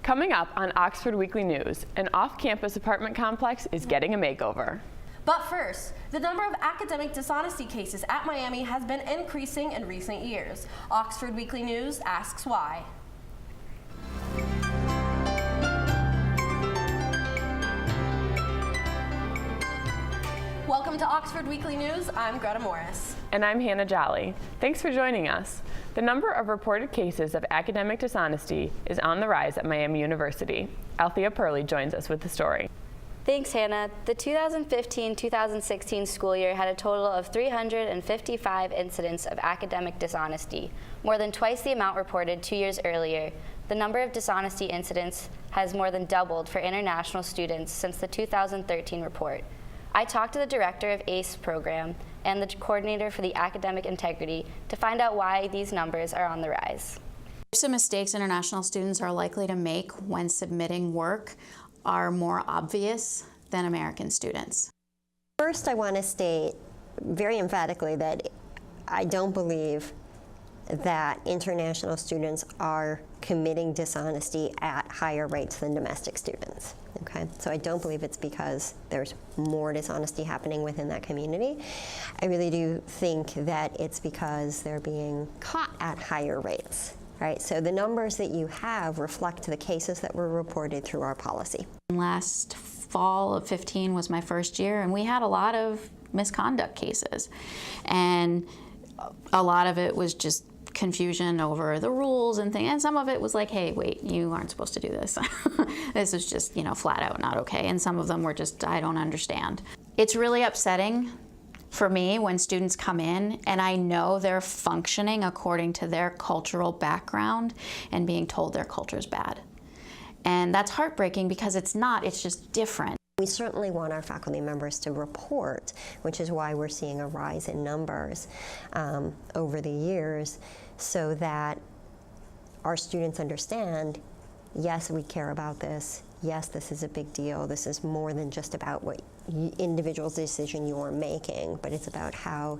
Coming up on Oxford Weekly News, an off-campus apartment complex is getting a makeover. But first, the number of academic dishonesty cases at Miami has been increasing in recent years. Oxford Weekly News asks why. Welcome to Oxford Weekly News. I'm Greta Morris. And I'm Hannah Jolly. Thanks for joining us. The number of reported cases of academic dishonesty is on the rise at Miami University. Althea Perley joins us with the story. Thanks, Hannah. The 2015-2016 school year had a total of 355 incidents of academic dishonesty, more than twice the amount reported 2 years earlier. The number of dishonesty incidents has more than doubled for international students since the 2013 report. I talked to the director of ACE program and the coordinator for the academic integrity to find out why these numbers are on the rise. Some mistakes international students are likely to make when submitting work are more obvious than American students. First, I want to state very emphatically that I don't believe that international students are committing dishonesty at higher rates than domestic students. Okay, so I don't believe it's because there's more dishonesty happening within that community. I really do think that it's because they're being caught at higher rates. Right, so the numbers that you have reflect the cases that were reported through our policy. Last fall of 15 was my first year, and we had a lot of misconduct cases. And a lot of it was just confusion over the rules and things, and some of it was like, hey, wait, you aren't supposed to do this. This is just, flat out not okay. And some of them were just, I don't understand. It's really upsetting for me when students come in and I know they're functioning according to their cultural background and being told their culture is bad. And that's heartbreaking because it's not, it's just different. We certainly want our faculty members to report, which is why we're seeing a rise in numbers over the years, so that our students understand, yes, we care about this. Yes, this is a big deal. This is more than just about what individual decision you're making, but it's about how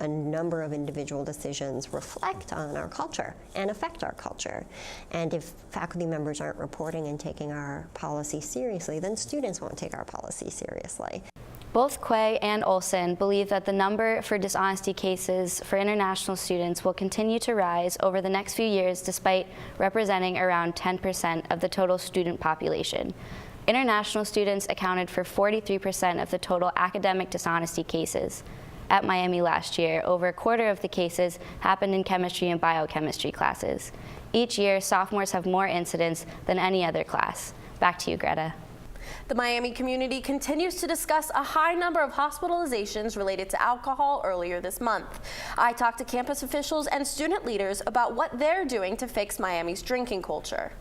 a number of individual decisions reflect on our culture and affect our culture. And if faculty members aren't reporting and taking our policy seriously, then students won't take our policy seriously. Both Quay and Olsen believe that the number for dishonesty cases for international students will continue to rise over the next few years, despite representing around 10% of the total student population. International students accounted for 43% of the total academic dishonesty cases. At Miami last year, over a quarter of the cases happened in chemistry and biochemistry classes. Each year, sophomores have more incidents than any other class. Back to you, Greta. The Miami community continues to discuss a high number of hospitalizations related to alcohol earlier this month. I talked to campus officials and student leaders about what they're doing to fix Miami's drinking culture.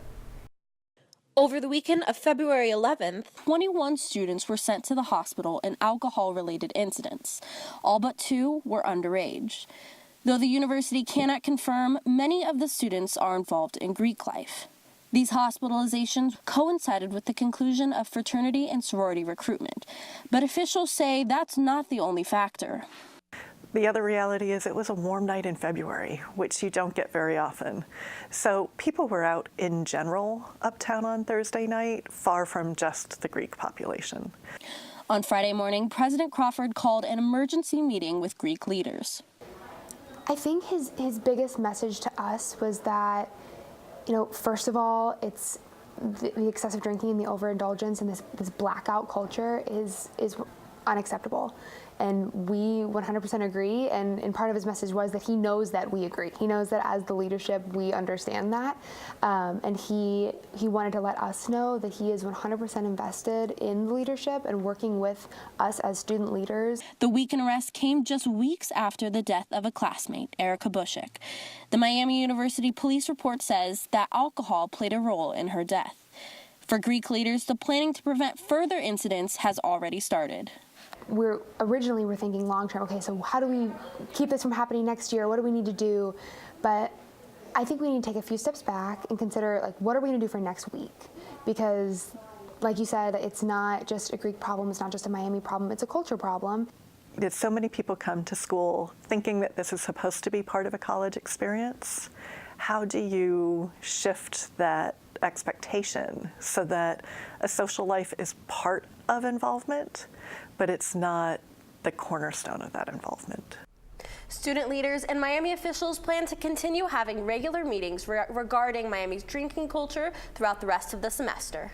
Over the weekend of February 11th, 21 students were sent to the hospital in alcohol-related incidents. All but 2 were underage. Though the university cannot confirm, many of the students are involved in Greek life. These hospitalizations coincided with the conclusion of fraternity and sorority recruitment, but officials say that's not the only factor. The other reality is it was a warm night in February, which you don't get very often. So people were out in general uptown on Thursday night, far from just the Greek population. On Friday morning, President Crawford called an emergency meeting with Greek leaders. I think his biggest message to us was that, first of all, it's the excessive drinking and the overindulgence and this blackout culture is unacceptable. And we 100% agree, and part of his message was that he knows that we agree. He knows that as the leadership, we understand that, and he wanted to let us know that he is 100% invested in leadership and working with us as student leaders. The weekend arrest came just weeks after the death of a classmate, Erica Bushik. The Miami University Police report says that alcohol played a role in her death. For Greek leaders, the planning to prevent further incidents has already started. We're thinking long term, okay, so how do we keep this from happening next year? What do we need to do? But I think we need to take a few steps back and consider, what are we going to do for next week? Because, like you said, it's not just a Greek problem, it's not just a Miami problem, it's a culture problem. So many people come to school thinking that this is supposed to be part of a college experience. How do you shift that expectation so that a social life is part of involvement, but it's not the cornerstone of that involvement. Student leaders and Miami officials plan to continue having regular meetings regarding Miami's drinking culture throughout the rest of the semester.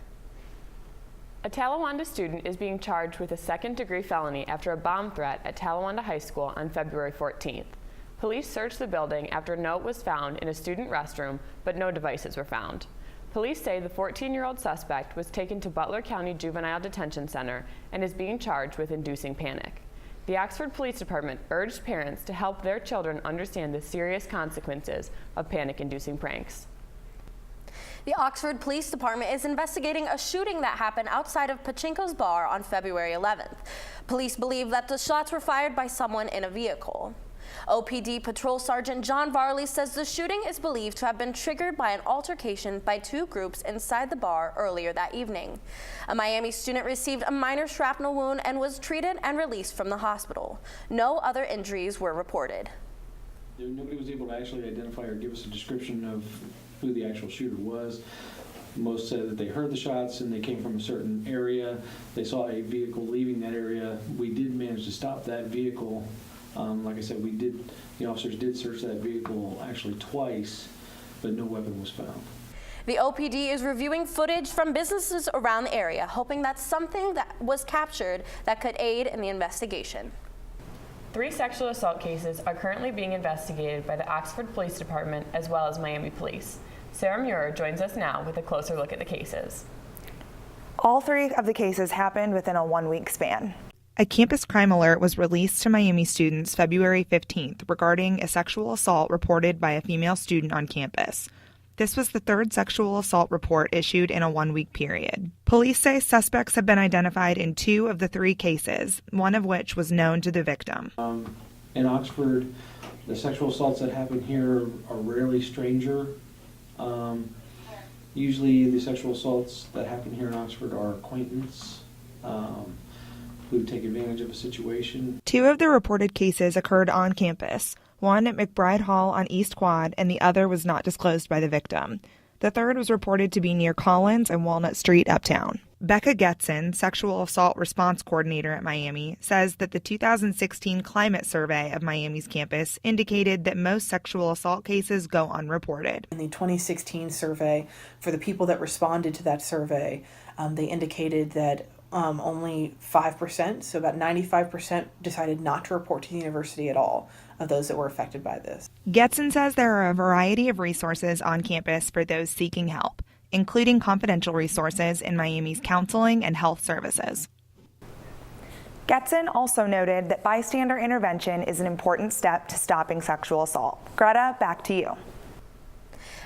A Talawanda student is being charged with a second-degree felony after a bomb threat at Talawanda High School on February 14th. Police searched the building after a note was found in a student restroom, but no devices were found. Police say the 14-year-old suspect was taken to Butler County Juvenile Detention Center and is being charged with inducing panic. The Oxford Police Department urged parents to help their children understand the serious consequences of panic-inducing pranks. The Oxford Police Department is investigating a shooting that happened outside of Pachinko's bar on February 11th. Police believe that the shots were fired by someone in a vehicle. OPD Patrol Sergeant John Varley says the shooting is believed to have been triggered by an altercation by two groups inside the bar earlier that evening. A Miami student received a minor shrapnel wound and was treated and released from the hospital. No other injuries were reported. Nobody was able to actually identify or give us a description of who the actual shooter was. Most said that they heard the shots and they came from a certain area. They saw a vehicle leaving that area. We did manage to stop that vehicle. Like I said, the officers did search that vehicle actually twice, but no weapon was found. The OPD is reviewing footage from businesses around the area, hoping that something that was captured that could aid in the investigation. 3 sexual assault cases are currently being investigated by the Oxford Police Department as well as Miami Police. Sarah Muir joins us now with a closer look at the cases. All 3 of the cases happened within a 1-week span. A campus crime alert was released to Miami students February 15th regarding a sexual assault reported by a female student on campus. This was the 3rd sexual assault report issued in a 1-week period. Police say suspects have been identified in 2 of the 3 cases, one of which was known to the victim. In Oxford, the sexual assaults that happen here are rarely stranger. Usually the sexual assaults that happen here in Oxford are acquaintance who take advantage of a situation. 2 of the reported cases occurred on campus, one at McBride Hall on East Quad, and the other was not disclosed by the victim. The 3rd was reported to be near Collins and Walnut Street, Uptown. Becca Getson, sexual assault response coordinator at Miami, says that the 2016 climate survey of Miami's campus indicated that most sexual assault cases go unreported. In the 2016 survey, for the people that responded to that survey, they indicated that only 5%, so about 95%, decided not to report to the university at all of those that were affected by this. Getson says there are a variety of resources on campus for those seeking help, including confidential resources in Miami's counseling and health services. Getson also noted that bystander intervention is an important step to stopping sexual assault. Greta, back to you.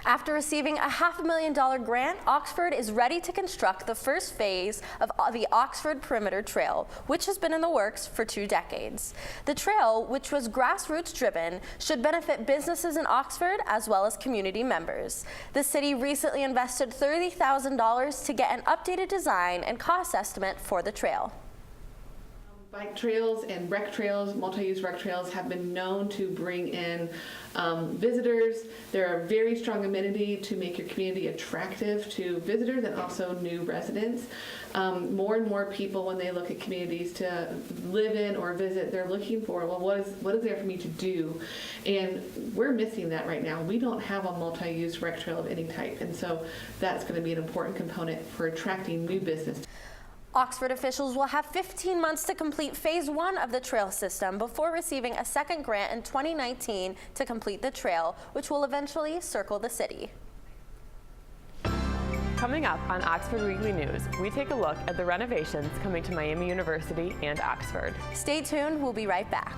After receiving a $500,000 grant, Oxford is ready to construct the first phase of the Oxford Perimeter Trail, which has been in the works for 2 decades. The trail, which was grassroots driven, should benefit businesses in Oxford as well as community members. The city recently invested $30,000 to get an updated design and cost estimate for the trail. Bike trails and rec trails, multi-use rec trails, have been known to bring in visitors. They're a very strong amenity to make your community attractive to visitors and also new residents. More and more people, when they look at communities to live in or visit, they're looking for, well, what is there for me to do? And we're missing that right now. We don't have a multi-use rec trail of any type, and so that's going to be an important component for attracting new business. Oxford officials will have 15 months to complete phase 1 of the trail system before receiving a second grant in 2019 to complete the trail, which will eventually circle the city. Coming up on Oxford Weekly News, we take a look at the renovations coming to Miami University and Oxford. Stay tuned, we'll be right back.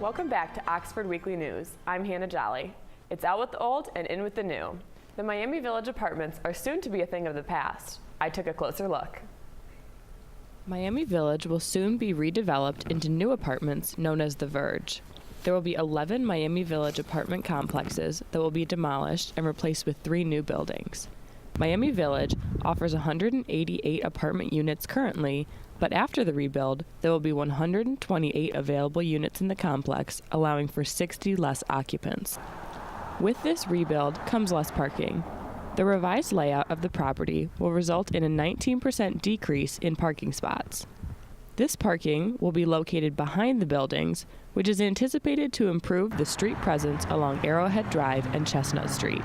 Welcome back to Oxford Weekly News. I'm Hannah Jolly. It's out with the old and in with the new. The Miami Village apartments are soon to be a thing of the past. I took a closer look. Miami Village will soon be redeveloped into new apartments known as The Verge. There will be 11 Miami Village apartment complexes that will be demolished and replaced with 3 new buildings. Miami Village offers 188 apartment units currently, but after the rebuild, there will be 128 available units in the complex, allowing for 60 less occupants. With this rebuild comes less parking. The revised layout of the property will result in a 19% decrease in parking spots. This parking will be located behind the buildings, which is anticipated to improve the street presence along Arrowhead Drive and Chestnut Street.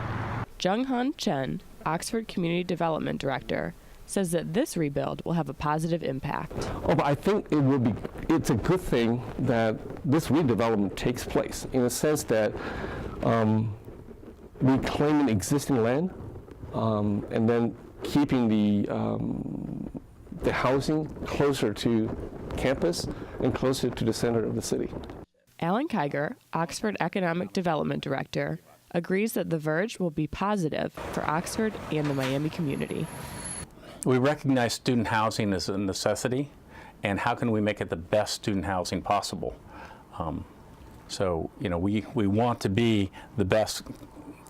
Jung-Han Chen, Oxford Community Development Director, says that this rebuild will have a positive impact. Oh, but I think it's a good thing that this redevelopment takes place in the sense that reclaiming existing land and then keeping the housing closer to campus and closer to the center of the city. Alan Kyger, Oxford Economic Development Director, agrees that The Verge will be positive for Oxford and the Miami community. We recognize student housing as a necessity, and how can we make it the best student housing possible? So, we want to be the best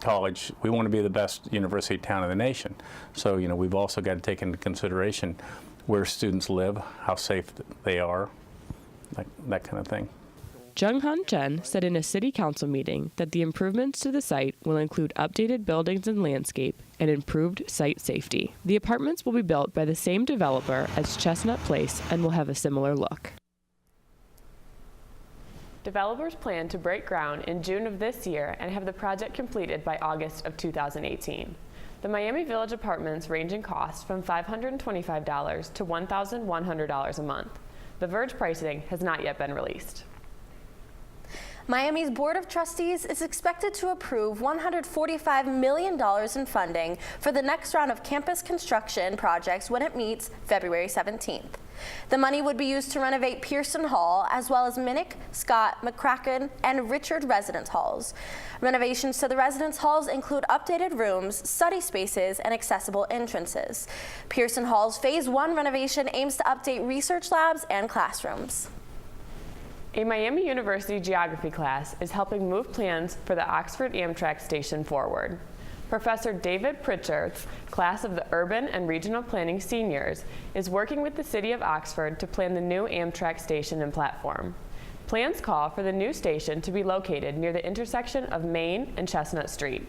college, we want to be the best university town in the nation. So, we've also got to take into consideration where students live, how safe they are, that kind of thing. Jung-Han Chen said in a city council meeting that the improvements to the site will include updated buildings and landscape and improved site safety. The apartments will be built by the same developer as Chestnut Place and will have a similar look. Developers plan to break ground in June of this year and have the project completed by August of 2018. The Miami Village apartments range in cost from $525 to $1,100 a month. The Verge pricing has not yet been released. Miami's Board of Trustees is expected to approve $145 million in funding for the next round of campus construction projects when it meets February 17th. The money would be used to renovate Pearson Hall, as well as Minnick, Scott, McCracken, and Richard residence halls. Renovations to the residence halls include updated rooms, study spaces, and accessible entrances. Pearson Hall's Phase 1 renovation aims to update research labs and classrooms. A Miami University geography class is helping move plans for the Oxford Amtrak station forward. Professor David Prytherch's class of the Urban and Regional Planning Seniors is working with the City of Oxford to plan the new Amtrak station and platform. Plans call for the new station to be located near the intersection of Main and Chestnut Street.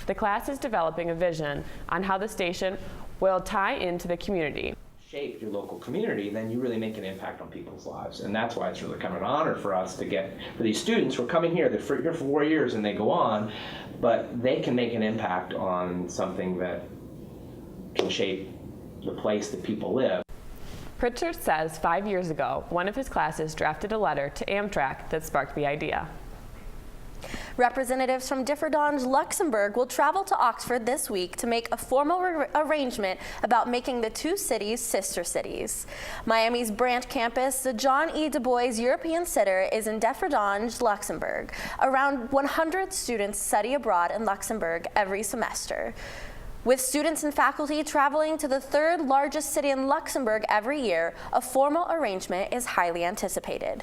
The class is developing a vision on how the station will tie into the community. Shape your local community, then you really make an impact on people's lives. And that's why it's really kind of an honor for us to get, for these students who are coming here, they're here for 4 years and they go on, but they can make an impact on something that can shape the place that people live. Prytherch says 5 years ago, one of his classes drafted a letter to Amtrak that sparked the idea. Representatives from DIFFERDANGE LUXEMBOURG will travel to Oxford this week to make a formal arrangement about making the two cities sister cities. Miami's branch campus, the John E. Du Bois European Center, is in DIFFERDANGE, Luxembourg. Around 100 students study abroad in Luxembourg every semester. With students and faculty traveling to the third largest city in Luxembourg every year, a formal arrangement is highly anticipated.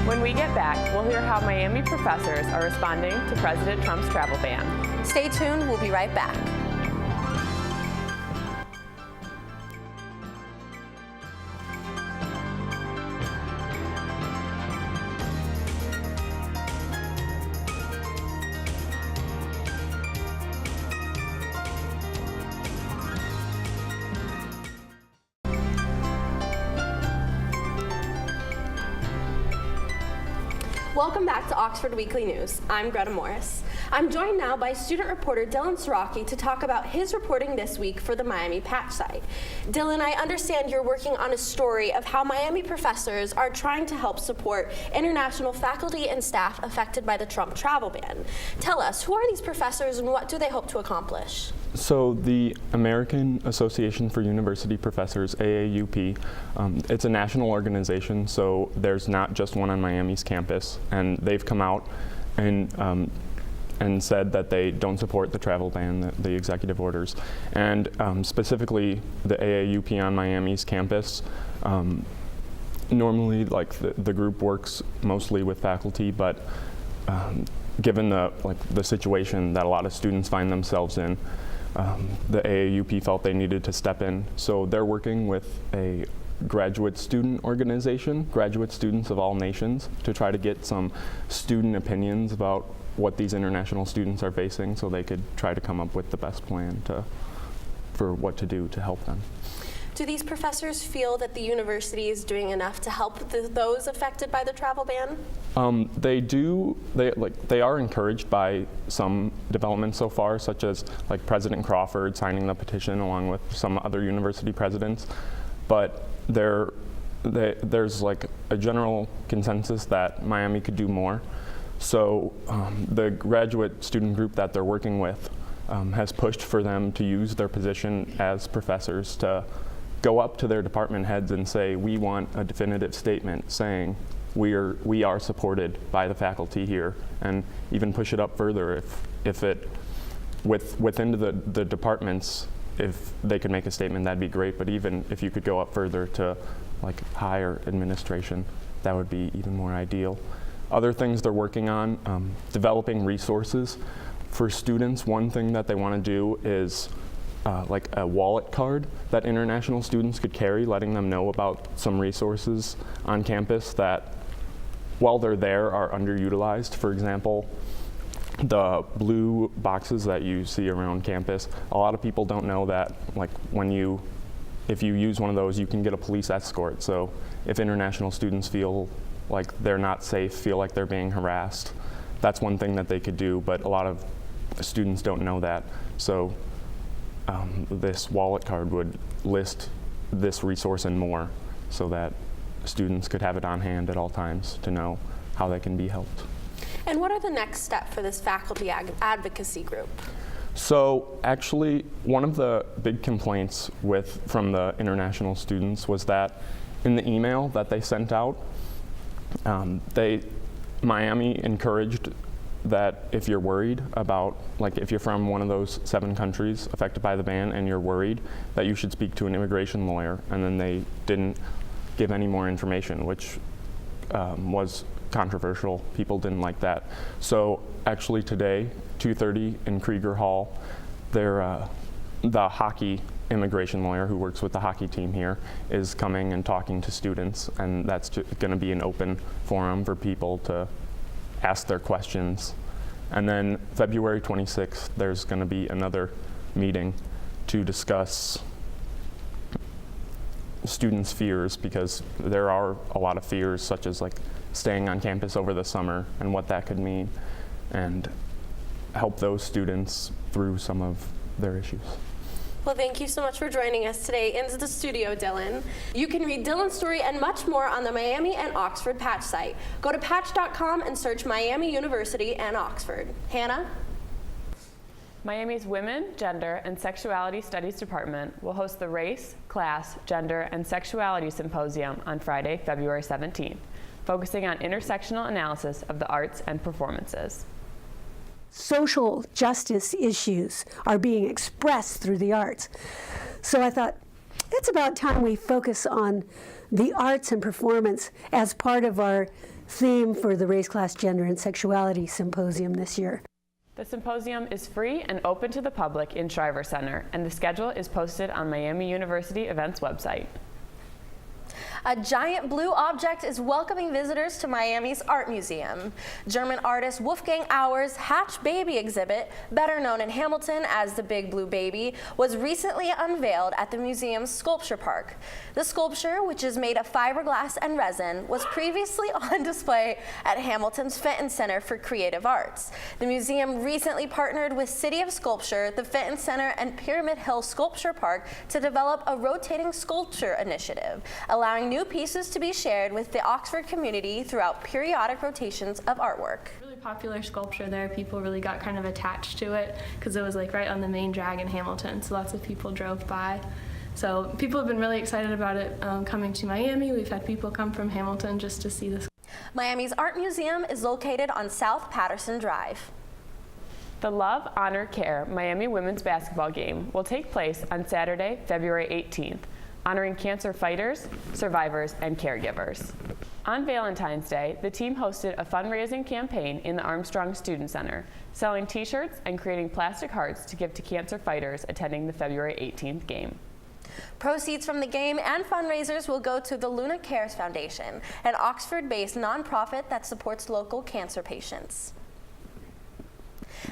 When we get back, we'll hear how Miami professors are responding to President Trump's travel ban. Stay tuned, we'll be right back. Welcome back to Oxford Weekly News. I'm Greta Morris. I'm joined now by student reporter Dylan Srocki to talk about his reporting this week for the Miami Patch site. Dylan, I understand you're working on a story of how Miami professors are trying to help support international faculty and staff affected by the Trump travel ban. Tell us, who are these professors and what do they hope to accomplish? So the American Association for University Professors, AAUP, it's a national organization, so there's not just one on Miami's campus, and they've come out and and said that they don't support the travel ban, the executive orders. And specifically the AAUP on Miami's campus, normally like the group works mostly with faculty, but given the situation that a lot of students find themselves in, the AAUP felt they needed to step in. So they're working with a graduate student organization, graduate students of all nations, to try to get some student opinions about what these international students are facing, so they could try to come up with the best plan for what to do to help them. Do these professors feel that the university is doing enough to help those affected by the travel ban? They do. They are encouraged by some developments so far, such as like President Crawford signing the petition along with some other university presidents. But there's like a general consensus that Miami could do more. So the graduate student group that they're working with has pushed for them to use their position as professors to go up to their department heads and say, we want a definitive statement saying we are supported by the faculty here, and even push it up further if it within the departments, if they could make a statement, that'd be great. But even if you could go up further to like higher administration, that would be even more ideal. Other things they're working on, developing resources for students. One thing that they want to do is like a wallet card that international students could carry, letting them know about some resources on campus that, while they're there, are underutilized. For example, the blue boxes that you see around campus, a lot of people don't know that, like, if you use one of those, you can get a police escort. So if international students feel like they're not safe, feel like they're being harassed, that's one thing that they could do, but a lot of students don't know that. So this wallet card would list this resource and more, so that students could have it on hand at all times to know how they can be helped. And what are the next steps for this faculty advocacy group? So actually, one of the big complaints from the international students was that in the email that they sent out, Miami encouraged that if you're worried about, like if you're from one of those 7 countries affected by the ban and you're worried, that you should speak to an immigration lawyer. And then they didn't give any more information, which was controversial. People didn't like that. So actually today, 2:30 in Krieger Hall, the hockey immigration lawyer who works with the hockey team here is coming and talking to students, and that's going to be an open forum for people to ask their questions. And then February 26th, there's going to be another meeting to discuss students' fears, because there are a lot of fears, such as like staying on campus over the summer and what that could mean, and help those students through some of their issues. Well, thank you so much for joining us today in the studio, Dylan. You can read Dylan's story and much more on the Miami and Oxford Patch site. Go to patch.com and search Miami University and Oxford. Hannah? Miami's Women, Gender, and Sexuality Studies Department will host the Race, Class, Gender, and Sexuality Symposium on Friday, February 17th, focusing on intersectional analysis of the arts and performances. Social justice issues are being expressed through the arts. So I thought, it's about time we focus on the arts and performance as part of our theme for the Race, Class, Gender, and Sexuality Symposium this year. The symposium is free and open to the public in Shriver Center, and the schedule is posted on Miami University Events website. A giant blue object is welcoming visitors to Miami's Art Museum. German artist Wolfgang Auer's Hatch Baby exhibit, better known in Hamilton as the Big Blue Baby, was recently unveiled at the museum's sculpture park. The sculpture, which is made of fiberglass and resin, was previously on display at Hamilton's Fenton Center for Creative Arts. The museum recently partnered with City of Sculpture, the Fenton Center, and Pyramid Hill Sculpture Park to develop a rotating sculpture initiative, allowing new pieces to be shared with the Oxford community throughout periodic rotations of artwork. Really popular sculpture there. People really got kind of attached to it because it was like right on the main drag in Hamilton, so lots of people drove by. So people have been really excited about it coming to Miami. We've had people come from Hamilton just to see this. Miami's Art Museum is located on South Patterson Drive. The Love.Honor.Care Miami women's basketball game will take place on Saturday, February 18th, honoring cancer fighters, survivors, and caregivers. On Valentine's Day, the team hosted a fundraising campaign in the Armstrong Student Center, selling t-shirts and creating plastic hearts to give to cancer fighters attending the February 18th game. Proceeds from the game and fundraisers will go to the Luna Cares Foundation, an Oxford-based nonprofit that supports local cancer patients.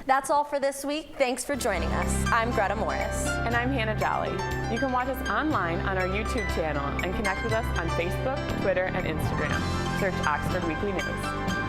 That's all for this week. Thanks for joining us. I'm Greta Morris. And I'm Hannah Jolly. You can watch us online on our YouTube channel and connect with us on Facebook, Twitter, and Instagram. Search Oxford Weekly News.